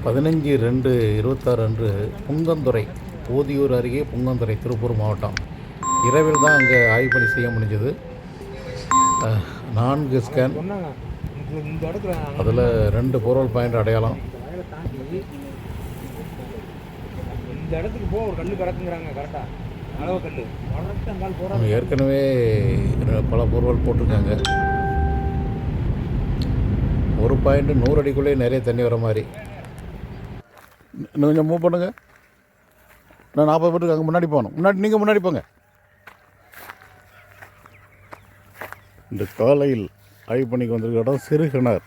15/2/26 அன்று புங்கந்துறை, போதியூர் அருகே புங்கந்துறை, திருப்பூர் மாவட்டம். இரவில் தான் அங்கே ஆய்வு பணி செய்ய முடிஞ்சது. 4 ஸ்கேன், அதில் 2 போர்வெல் பாயிண்ட் அடையாளம். இந்த இடத்துக்கு போக ஒரு கல் கிடக்குங்கிறாங்க. கரெக்டாக அளவு கல் ஏற்கனவே பல போர்வெல் போட்டிருக்காங்க. ஒரு பாயிண்ட் 100 அடிக்குள்ளேயே நிறைய தண்ணி வர மாதிரி. இன்னும் கொஞ்சம் மூவ் பண்ணுங்க. நான் 40 பேருக்கு அங்கே முன்னாடி போகணும். நீங்கள் முன்னாடி போங்க. இந்த காலையில் ஆய்வு பண்ணிக்கு வந்திருக்க இடம் சிறுகிணர்.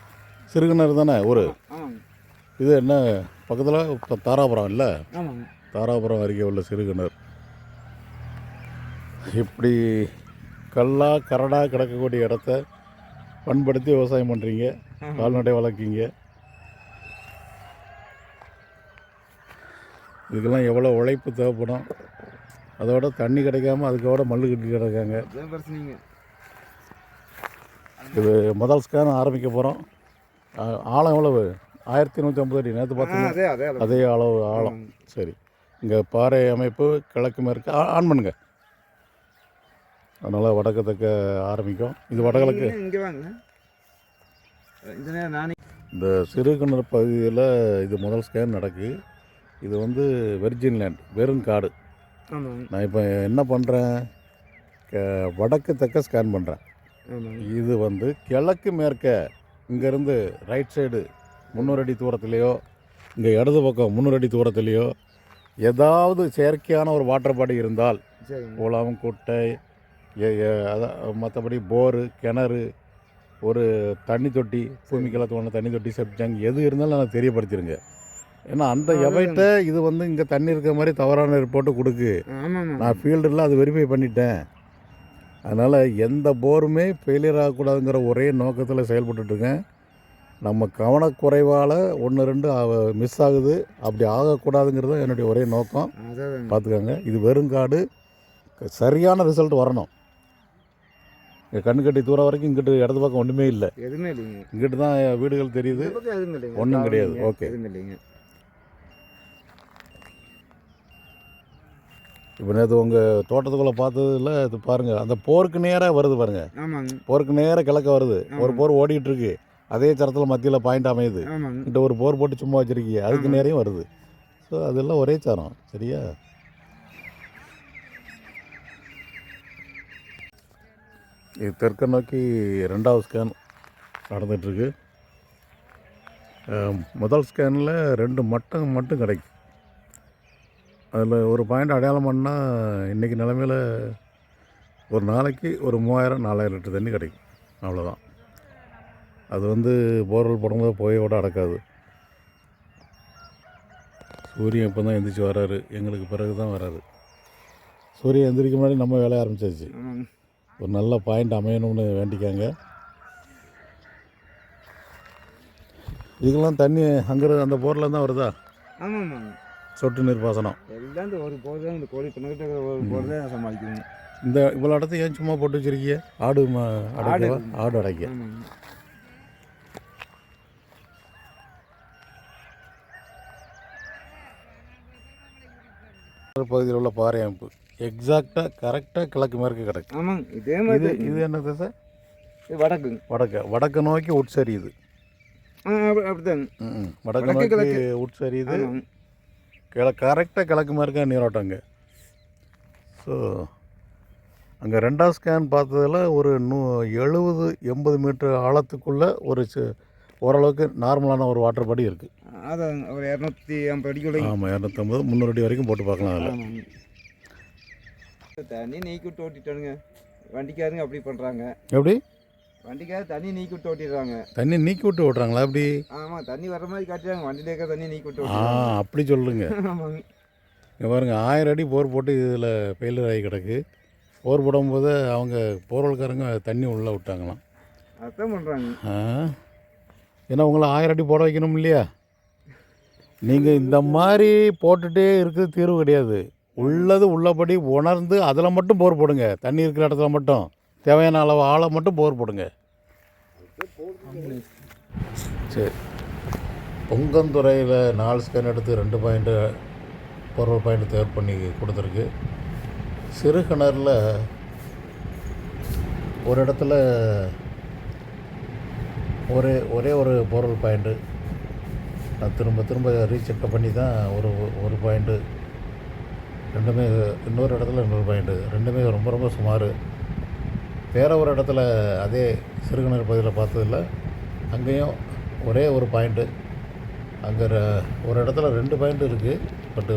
சிறுகிணறு தானே ஒரு இது என்ன பக்கத்தில் தாராபுரம் இல்லை? தாராபுரம் அருகே உள்ள சிறுகிணர். இப்படி கல்லாக கரடாக கிடக்கக்கூடிய இடத்த பண்படுத்தி விவசாயம் பண்ணுறீங்க, கால்நடை வளர்க்கீங்க. இதுக்கெல்லாம் எவ்வளோ உழைப்பு தேவைப்படும். அதோட தண்ணி கிடைக்காம அதுக்கோட மல்லு கட்டி கிடக்காங்க. இது முதல் ஸ்கேன் ஆரம்பிக்க போகிறோம். ஆழம் எவ்வளவு? 1150 அடி. நேற்று பார்த்தீங்கன்னா அதே அளவு ஆழம். சரி, இங்கே பாறை அமைப்பு கிழக்கு மேற்கு ஆன் பண்ணுங்க. அதனால் வடக்கு தெற்க ஆரம்பிக்கும். இது வடகிழக்கு. இந்த சிறுகிணறு பகுதியில் இது முதல் ஸ்கேன் நடக்கு. இது வெர்ஜின் லேண்ட், வெறும் காடு. நான் இப்போ என்ன பண்ணுறேன், வடக்கு தெற்க ஸ்கேன் பண்ணுறேன். இது கிழக்கு மேற்க இங்கேருந்து ரைட் சைடு 300 அடி தூரத்துலேயோ, இங்கே இடது பக்கம் 300 அடி தூரத்துலேயோ ஏதாவது செயற்கையான ஒரு வாட்டர் பாடி இருந்தால், குளம், குட்டை, மற்றபடி போரு, கிணறு, ஒரு தண்ணி தொட்டி, பூமிக்கெல்லாம் தோணுன தண்ணி தொட்டி, செப்டேங்க் எது இருந்தாலும் எனக்கு தெரியப்படுத்திடுங்க. ஏன்னா அந்த எவைட்ட இது இங்கே தண்ணி இருக்கிற மாதிரி தவறான ரிப்போர்ட்டு கொடுக்கு. நான் ஃபீல்டில் அது வெரிஃபை பண்ணிட்டேன். அதனால் எந்த போருமே ஃபெயிலியர் ஆகக்கூடாதுங்கிற ஒரே நோக்கத்தில் செயல்பட்டுருக்கேன். நம்ம கவனக்குறைவால் 1-2 மிஸ் ஆகுது. அப்படி ஆகக்கூடாதுங்கிறது என்னுடைய ஒரே நோக்கம். பார்த்துக்கோங்க. இது வெறுங்காடு, சரியான ரிசல்ட் வரணும். கண்ணுக்கட்டி தூரம் வரைக்கும் இங்கிட்டு இடது பக்கம் ஒன்றுமே இல்லை, எதுவுமே இல்லைங்க. இங்கிட்டு தான் வீடுகள் தெரியுது, ஒன்றும் கிடையாது. ஓகே, இப்போ நேற்று உங்கள் தோட்டத்துக்குள்ளே பார்த்ததில் இது பாருங்கள், அந்த போருக்கு நேராக வருது பாருங்கள். போருக்கு நேராக கிழக்க வருது. ஒரு போர் ஓடிக்கிட்டு இருக்கு, அதே சரத்தில் மத்தியில் பாயிண்ட் அமையுது. கிட்ட ஒரு போர் போட்டு சும்மா வச்சுருக்கீங்க, அதுக்கு நேரையும் வருது. ஸோ அதெல்லாம் ஒரே சாரம். சரியா? இது தெற்க நோக்கி 2வது ஸ்கேன் நடந்துகிட்ருக்கு. முதல் ஸ்கேனில் 2 மட்டும் கிடைக்கும். அதில் ஒரு பாயிண்ட் அடையாளம் பண்ணால் இன்றைக்கி நிலமையில் ஒரு நாளைக்கு ஒரு 3000-4000 லிட்டர் தண்ணி கிடைக்கும். அவ்வளோதான். அது போர்வெல் போடும்போது போயோட அடக்காது. சூரியன் இப்போ தான் எந்திரிச்சு வராரு, எங்களுக்கு பிறகு தான் வராரு. சூரியன் எந்திரிக்க முன்னாடி நம்ம வேலையை ஆரம்பிச்சாச்சு. ஒரு நல்ல பாயிண்ட் அமையணும்னு வேண்டிக்காங்க. இதுக்கெல்லாம் தண்ணி அங்கே அந்த போரில் தான் வருதா? சொட்டு நீர் பாசனம் எல்லாம் ஒரு போர் தான். இந்த கோழி பின்னிக்கிட்ட ஒரு போர் தான் சமாளிக்கணும். இந்த இவ்வளோ இடத்த ஏன் சும்மா போட்டு வச்சுருக்கீங்க? ஆடு அடைக்க. பகுதியில் உள்ள பாறை அமைப்பு எக்ஸாக்டாக கரெக்டாக கிழக்கு மேற்கு கிடக்கு. ஆமாங்க. இதே மாதிரி இது என்னது சார்? வடக்கு நோக்கி உட்சரியுது. அப்படிதாங்க. வடக்கு நோக்கி உட்சரியுது. கரெக்டாக கிழக்கு மேற்காக நீரோட்டங்க. ஸோ அங்கே 2வது ஸ்கேன் பார்த்ததில் ஒரு 70-80 மீட்டர் ஆழத்துக்குள்ளே ஓரளவுக்கு நார்மலான ஒரு வாட்டர் பாடி இருக்குது. அதான் ஒரு 250 அடிக்குள்ள. ஆமாம், 250-300 அடி வரைக்கும் போட்டு பார்க்கலாம். அதில் தண்ணி நீக்கி விட்டு ஓட்டிட்டானுங்க வண்டிக்காரங்க. அப்படி பண்ணுறாங்க. எப்படி? வண்டிக்கார தண்ணி நீக்கி விட்டு ஓட்டிடுறாங்க. தண்ணி நீக்கி விட்டு ஓட்டுறாங்களா? அப்படி? ஆமாம், தண்ணி வர மாதிரி காட்டுறாங்க. வண்டியிலேயே தண்ணி நீக்கி விட்டு. அப்படி சொல்லுங்க. ஆமாங்க. இங்கே பாருங்கள், 1000 அடி போர் போட்டு இதில் ஃபெயிலியர் ஆகி கிடக்கு. போர் போடும்போது அவங்க போர்வல்காரங்க தண்ணி உள்ளே விட்டாங்களாம். அதான் பண்ணுறாங்க. ஏன்னா உங்களை 1000 அடி போட வைக்கணும் இல்லையா? நீங்கள் இந்த மாதிரி போட்டுகிட்டே இருக்கிறது தீர்வு கிடையாது. உள்ளது உள்ளபடி உணர்ந்து அதில் மட்டும் போர் போடுங்க. தண்ணி இருக்கிற இடத்துல மட்டும் தேவையான அளவு ஆழம் மட்டும் போர் போடுங்க. சரி. பொங்கந்துறையில் 4 ஸ்கேன் எடுத்து 2 பாயிண்ட்டு பொருள் பாயிண்ட் தேர்வு பண்ணி கொடுத்துருக்கு. சிறுகிணறில் ஒரு இடத்துல ஒரே ஒரு பொருள் பாயிண்ட்டு. நான் திரும்ப ரீசெக் பண்ணி தான் ஒரு பாயிண்ட்டு, ரெண்டுமே இன்னொரு இடத்துல இன்னொரு பாயிண்ட்டு, ரெண்டுமே ரொம்ப சுமார். வேறு ஒரு இடத்துல அதே சிறுகிணறு பகுதியில் பார்த்ததில்ல, அங்கேயும் ஒரே ஒரு பாயிண்ட்டு. அங்கே ஒரு இடத்துல 2 பாயிண்ட்டு இருக்குது. பட்டு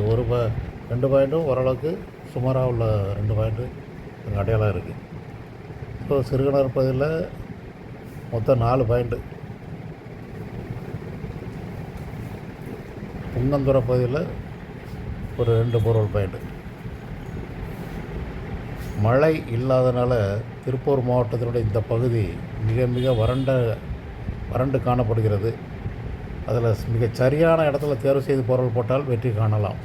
2 பாயிண்ட்டும் ஓரளவுக்கு சுமாராக உள்ள 2 பாயிண்ட்டு அங்கே அடையாளம் இருக்குது. ஸோ சிறுகிணறு பகுதியில் மொத்தம் 4 பாயிண்ட்டு. புங்கந்துறை பகுதியில் ஒரு 2 பொருள் பாயிண்ட்டு. மழை இல்லாதனால திருப்பூர் மாவட்டத்தினுடைய இந்த பகுதி மிக வறண்டு காணப்படுகிறது. அதில் மிகச் சரியான இடத்துல தேர்வு செய்து பொருள் போட்டால் வெற்றி காணலாம்.